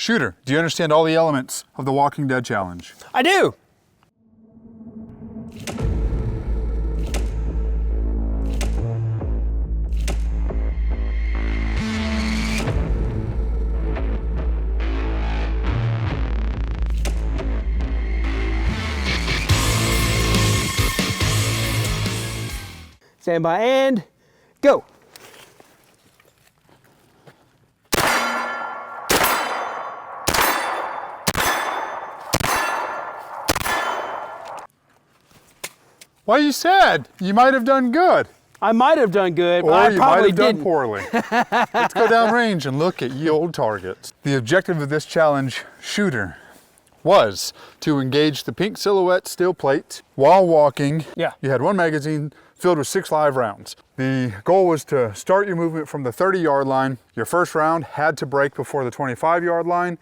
Shooter, do you understand all the elements of the Walking Dead challenge? I do. Stand by and go. Well, you said you might have done good. I might have done good, but Or I you might probably have done didn't. poorly. Let's go down range and look at ye old targets. The objective of this challenge, Shooter, was to engage the pink silhouette steel plate while walking. Yeah. You had one magazine filled with 6 live rounds. The goal was to start your movement from the 30-yard line. Your first round had to break before the 25-yard line,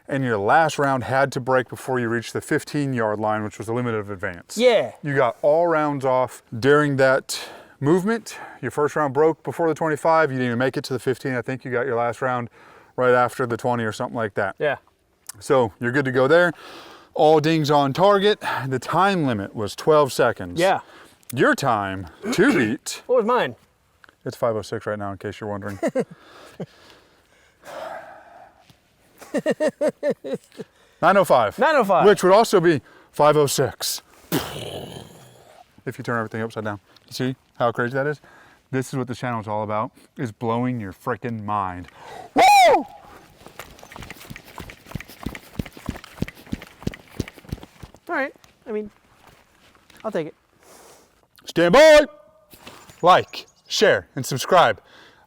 and your last round had to break before you reached the 15-yard line, which was the limit of advance. Yeah. You got all rounds off during that movement. Your first round broke before the 25. You didn't even make it to the 15. I think you got your last round right after the 20 or something like that. Yeah. So you're good to go there. All dings on target. The time limit was 12 seconds. Yeah. Your time to beat, What was mine? it's 5:06 right now in case you're wondering. 9:05. 9:05. Which would also be 5:06. If you turn everything upside down. You see how crazy that is? This is what the channel is all about, is blowing your freaking mind. Woo! All right. I mean, I'll take it. Stand by! Like, share, and subscribe.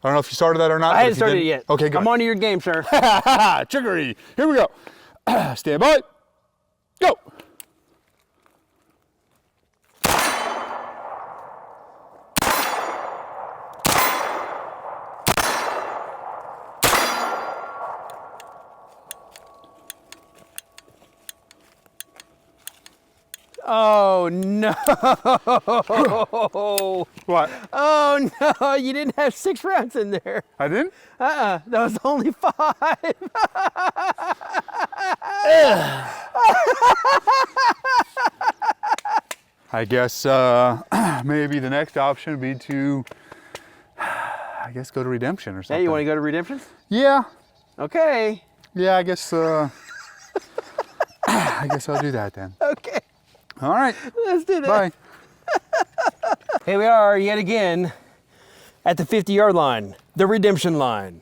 I don't know if you started that or not. I hadn't started it yet. Okay, good. I'm on to your game, sir. Trickery. Here we go. Stand by. Go. Oh no! What? Oh no! You didn't have 6 rounds in there. I didn't? That was only 5. I guess maybe the next option would be to, I guess, go to redemption or something. Hey, you want to go to redemption? Yeah. Okay. Yeah, I guess I guess I'll do that then. Okay. All right. Let's do that. Bye. Here we are yet again at the 50-yard line, the redemption line.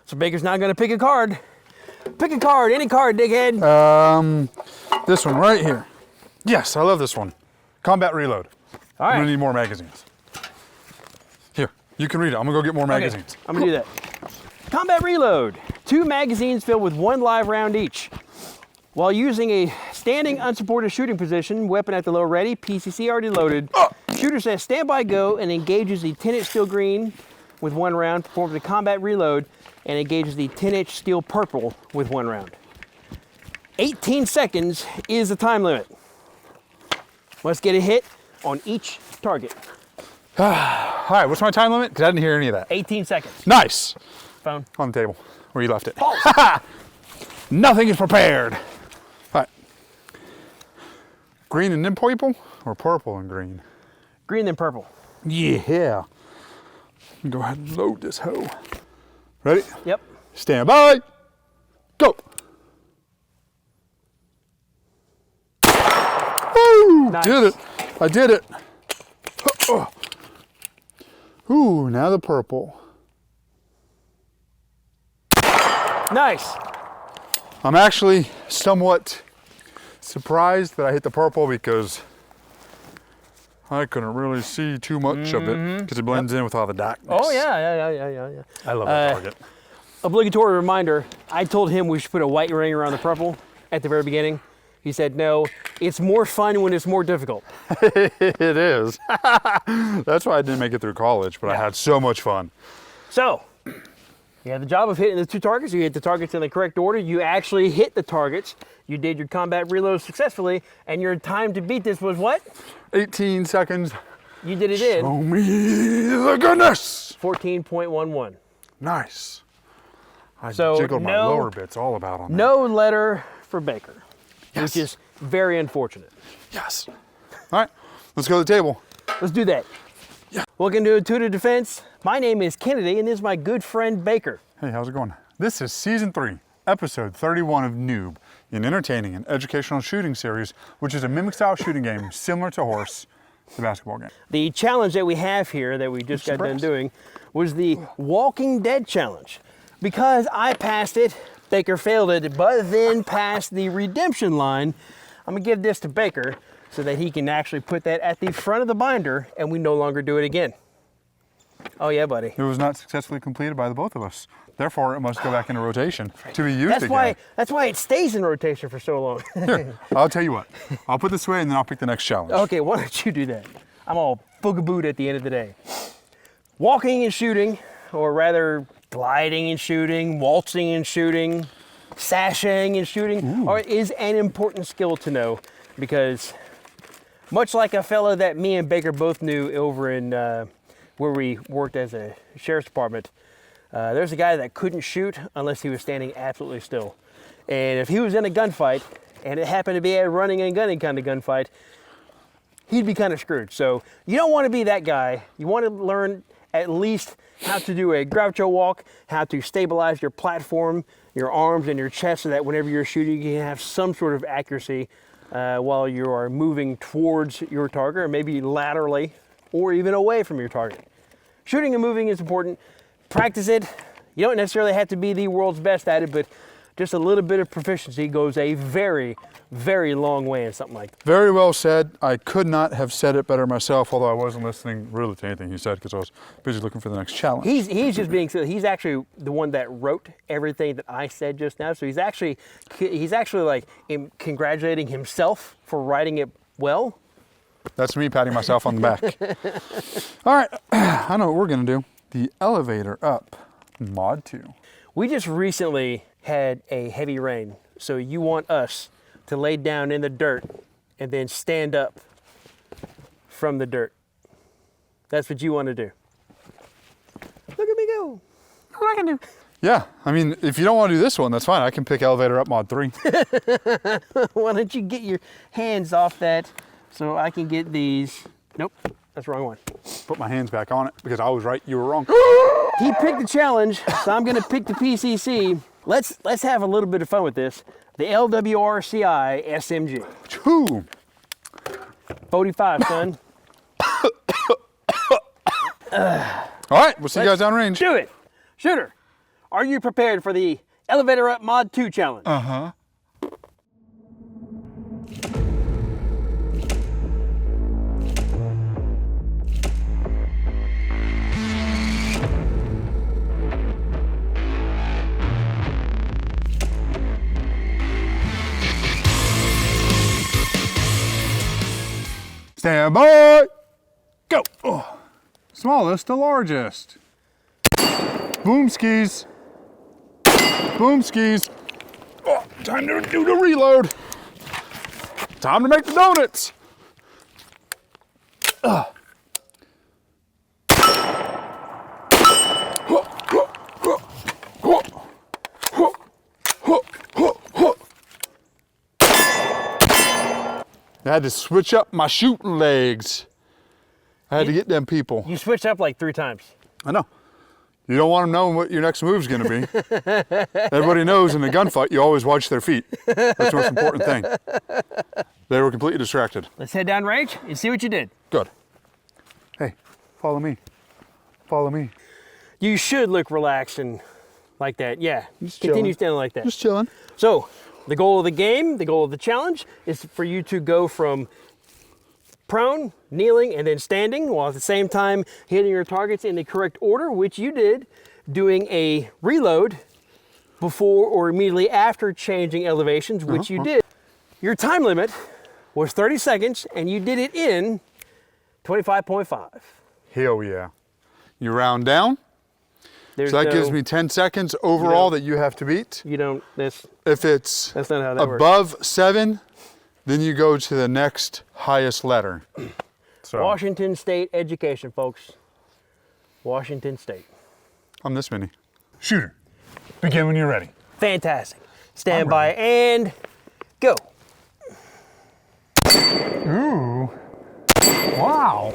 So Baker's not going to pick a card. Pick a card, any card, dickhead. This one right here. Yes, I love this one. Combat Reload. All I'm right. gonna need more magazines. Here, you can read it. I'm gonna go get more magazines. Okay, I'm gonna do that. Combat Reload. 2 magazines filled with 1 live round each. While using a standing unsupported shooting position, weapon at the low ready, PCC already loaded, shooter says stand by go and engages the 10-inch steel green with 1 round, performs a combat reload, and engages the 10-inch steel purple with 1 round. 18 seconds is the time limit. Let's get a hit on each target. All right, what's my time limit? Because I didn't hear any of that. 18 seconds. Nice. Phone. On the table, where you left it. Pulse. Nothing is prepared. All right. Green and then purple, or purple and green? Green then purple. Yeah. Go ahead and load this hoe. Ready? Yep. Stand by. Go. Woo! Nice. Did it. I did it. Ooh, now the purple. Nice. I'm actually somewhat surprised that I hit the purple because I couldn't really see too much of it because it blends in with all the darkness. Oh yeah. I love that target. Obligatory reminder, I told him we should put a white ring around the purple at the very beginning. He said, no, it's more fun when it's more difficult. It is. That's why I didn't make it through college, but I had so much fun. So, You had the job of hitting the 2 targets. You hit the targets in the correct order. You actually hit the targets. You did your combat reload successfully, and your time to beat this was what? 18 seconds. You did it in Show me the goodness. 14.11. Nice. I So jiggled my lower bits all about on that. No letter for Baker, Yes. which is very unfortunate. Yes. All right, let's go to the table. Let's do that. Yeah. Welcome to Intuitive Defense. My name is Kennedy, and this is my good friend Baker. Hey, how's it going? This is season 3, episode 31 of Noob, an entertaining and educational shooting series, which is a mimic style shooting game similar to Horse, the basketball game. The challenge that we have here that we just got done doing was the Walking Dead challenge. Because I passed it, Baker failed it, but then passed the redemption line, I'm gonna give this to Baker so that he can actually put that at the front of the binder and we no longer do it again. Oh yeah, buddy. It was not successfully completed by the both of us. Therefore, it must go back into rotation to be used again. That's why it stays in rotation for so long. Here, I'll tell you what. I'll put this away and then I'll pick the next challenge. Okay, why don't you do that? I'm all boogabooed at the end of the day. Walking and shooting, or rather gliding and shooting, waltzing and shooting, sashaying and shooting, is an important skill to know because much like a fella that me and Baker both knew over in where we worked as a sheriff's department, there's a guy that couldn't shoot unless he was standing absolutely still. And if he was in a gunfight, and it happened to be a running and gunning kind of gunfight, he'd be kind of screwed. So you don't want to be that guy. You want to learn at least how to do a Groucho walk, how to stabilize your platform, your arms and your chest so that whenever you're shooting, you can have some sort of accuracy while you are moving towards your target, or maybe laterally, or even away from your target. Shooting and moving is important. Practice it. You don't necessarily have to be the world's best at it, but just a little bit of proficiency goes a very, very long way in something like that. Very well said. I could not have said it better myself, although I wasn't listening really to anything he said because I was busy looking for the next challenge. He's just being silly. He's actually the one that wrote everything that I said just now. So he's actually like congratulating himself for writing it well. That's me patting myself on the back. All right, I know what we're gonna do. The elevator up, mod 2. We just recently had a heavy rain, so you want us to lay down in the dirt and then stand up from the dirt. That's what you want to do. Look at me go. What I can do. Yeah, I mean, if you don't want to do this one, that's fine. I can pick elevator up mod 3. Why don't you get your hands off that so I can get these. Nope, that's the wrong one. Put my hands back on it because I was right, you were wrong. He picked the challenge, so I'm gonna pick the PCC. Let's have a little bit of fun with this. The LWRCI SMG. Two. 45, son. All right, we'll see you guys downrange. Do it. Shooter, are you prepared for the Elevator Up Mod 2 challenge? Uh-huh. Stand by. Go. Oh. Smallest to largest. Boom skis. Boom skis. Oh, time to do the reload. Time to make the donuts. I had to switch up my shooting legs. I had to get them people. You switched up like 3 times. I know. You don't want them knowing what your next move's gonna be. Everybody knows in a gunfight, you always watch their feet. That's the most important thing. They were completely distracted. Let's head down range and see what you did. Good. Hey, follow me. Follow me. You should look relaxed and like that. Yeah, Just continue chilling. standing like that. Just chilling. So, the goal of the game, the goal of the challenge is for you to go from prone, kneeling, and then standing, while at the same time hitting your targets in the correct order, which you did, doing a reload before or immediately after changing elevations, which you did. Your time limit was 30 seconds, and you did it in 25.5. Hell yeah. You round down, There's So that no, gives me 10 seconds overall that you have to beat. You don't. If it's That's not how that works. above 7, then you go to the next highest letter. So Washington State education, folks. Washington State. I'm this many. Shooter, begin when you're ready. Fantastic. Stand by and go. Ooh. Wow.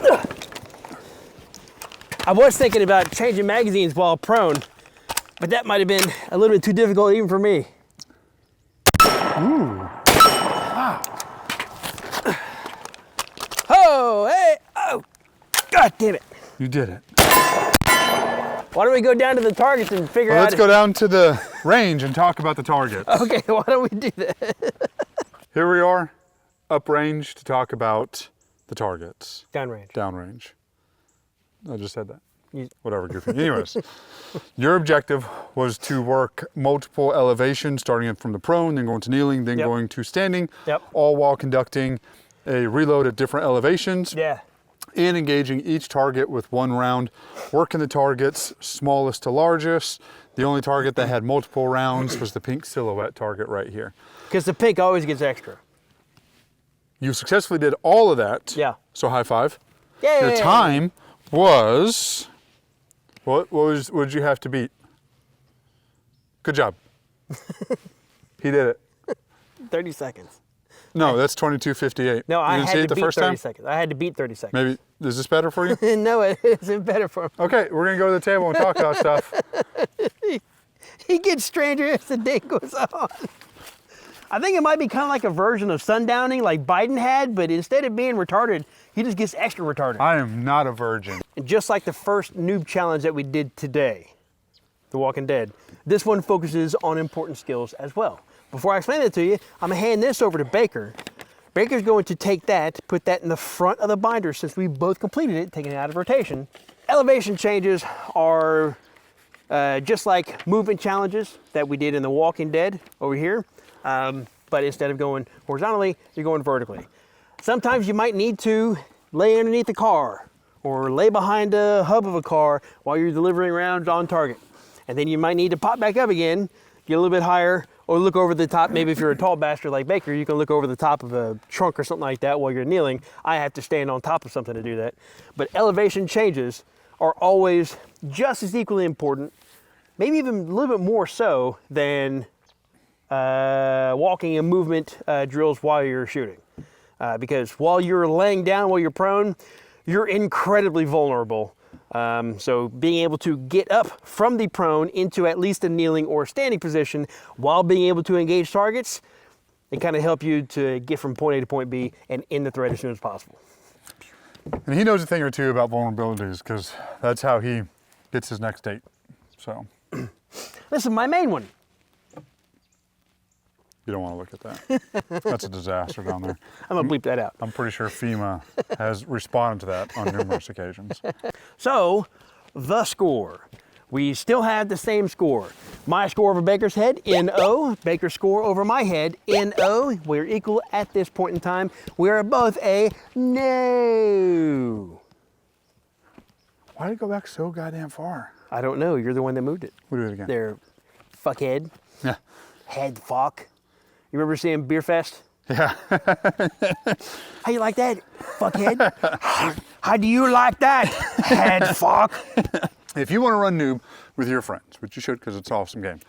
I was thinking about changing magazines while prone, but that might have been a little bit too difficult even for me. Ooh. Wow. Oh, hey, oh, God damn it. You did it. Why don't we go down to the targets and figure out? Let's go down to the range and talk about the target. Okay, why don't we do that? Here we are, uprange to talk about the targets. Downrange. Downrange. I just said that. You- Whatever, goofy. Anyways, your objective was to work multiple elevations, starting from the prone, then going to kneeling, then Yep. going to standing, Yep. all while conducting a reload at different elevations Yeah. and engaging each target with one round, working the targets smallest to largest. The only target that had multiple rounds was the pink silhouette target right here. Because the pink always gets extra. You successfully did all of that. Yeah. So high five. Yay! Your time was, what did you have to beat? Good job. He did it. 30 seconds. No, that's 22:58. No, I you didn't had see to it the beat first 30 time? seconds. I had to beat 30 seconds. Maybe, is this better for you? No, it isn't better for him. Okay, we're gonna go to the table and talk about stuff. He gets stranger as the day goes on. I think it might be kind of like a version of sundowning like Biden had, but instead of being retarded, he just gets extra retarded. I am not a virgin. And just like the first noob challenge that we did today, The Walking Dead, this one focuses on important skills as well. Before I explain that to you, I'm gonna hand this over to Baker. Baker's going to take that, put that in the front of the binder since we both completed it, taking it out of rotation. Elevation changes are just like movement challenges that we did in The Walking Dead over here, but instead of going horizontally, you're going vertically. Sometimes you might need to lay underneath the car or lay behind a hub of a car while you're delivering rounds on target. And then you might need to pop back up again, get a little bit higher, or look over the top. Maybe if you're a tall bastard like Baker, you can look over the top of a trunk or something like that while you're kneeling. I have to stand on top of something to do that. But elevation changes are always just as equally important, maybe even a little bit more so than walking and movement drills while you're shooting. Because while you're laying down, while you're prone, you're incredibly vulnerable. So being able to get up from the prone into at least a kneeling or standing position while being able to engage targets, it kind of help you to get from point A to point B and in the threat as soon as possible. And he knows a thing or two about vulnerabilities because that's how he gets his next date. So This is my main one. you don't want to look at that. That's a disaster down there. I'm gonna bleep that out. I'm pretty sure FEMA has responded to that on numerous occasions. So, the score. We still have the same score. My score over Baker's head, NO. Baker's score over my head, NO. We're equal at this point in time. We are both a no. Why did it go back so goddamn far? I don't know. You're the one that moved it. We'll do it again. There, fuckhead. Yeah. Head fuck. You remember seeing Beer Fest? Yeah. How you like that, fuckhead? How do you like that, head fuck? If you want to run noob with your friends, which you should because it's an awesome game,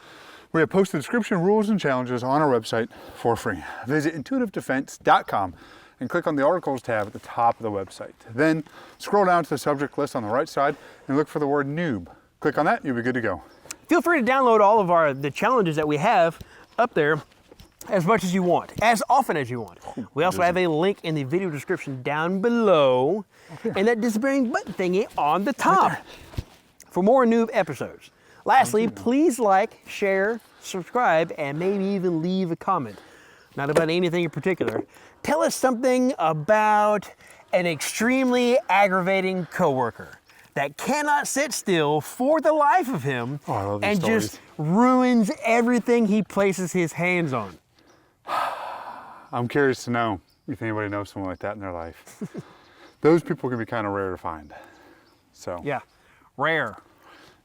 we have posted description, rules, and challenges on our website for free. Visit intuitive-defense.com and click on the articles tab at the top of the website. Then scroll down to the subject list on the right side and look for the word noob. Click on that, you'll be good to go. Feel free to download all of the challenges that we have up there as much as you want, as often as you want. We also have a link in the video description down below and that disappearing button thingy on the top for more noob episodes. Lastly, please like, share, subscribe, and maybe even leave a comment. Not about anything in particular. Tell us something about an extremely aggravating coworker that cannot sit still for the life of him I love these and stories. just ruins everything he places his hands on. I'm curious to know if anybody knows someone like that in their life. Those people can be kind of rare to find. So Yeah, rare.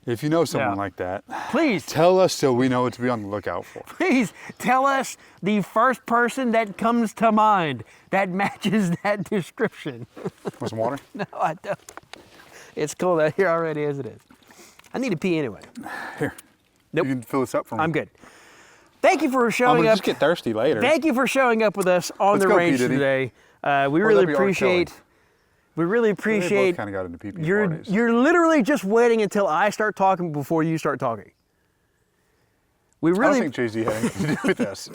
If you know someone Yeah. like that, Please, tell us so we know what to be on the lookout for. please tell us the first person that comes to mind that matches that description. Want some water? No, I don't. It's cold out here already as it is. I need to pee anyway. Here. Nope. You can fill this up for me. I'm good. Thank you for I'm showing gonna up. just get thirsty later. Thank you for showing up with us on Let's the go, range P. Diddy. today. We Or really that'd be R. appreciate. Kelly. We really They both appreciate. kind of got into pee-pee You're parties. you're literally just waiting until I start talking before you start talking. We I don't really think Jay-Z had anything to do with this.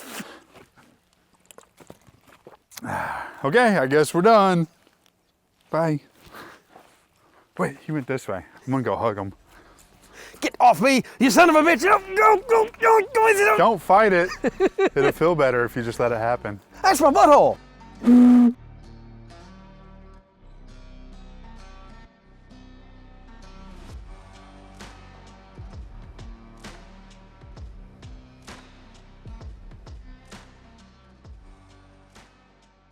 Okay, I guess we're done. Bye. Wait, he went this way. I'm gonna go hug him. get off me, you son of a bitch! Go! Don't fight it. It'll feel better if you just let it happen. That's my butthole.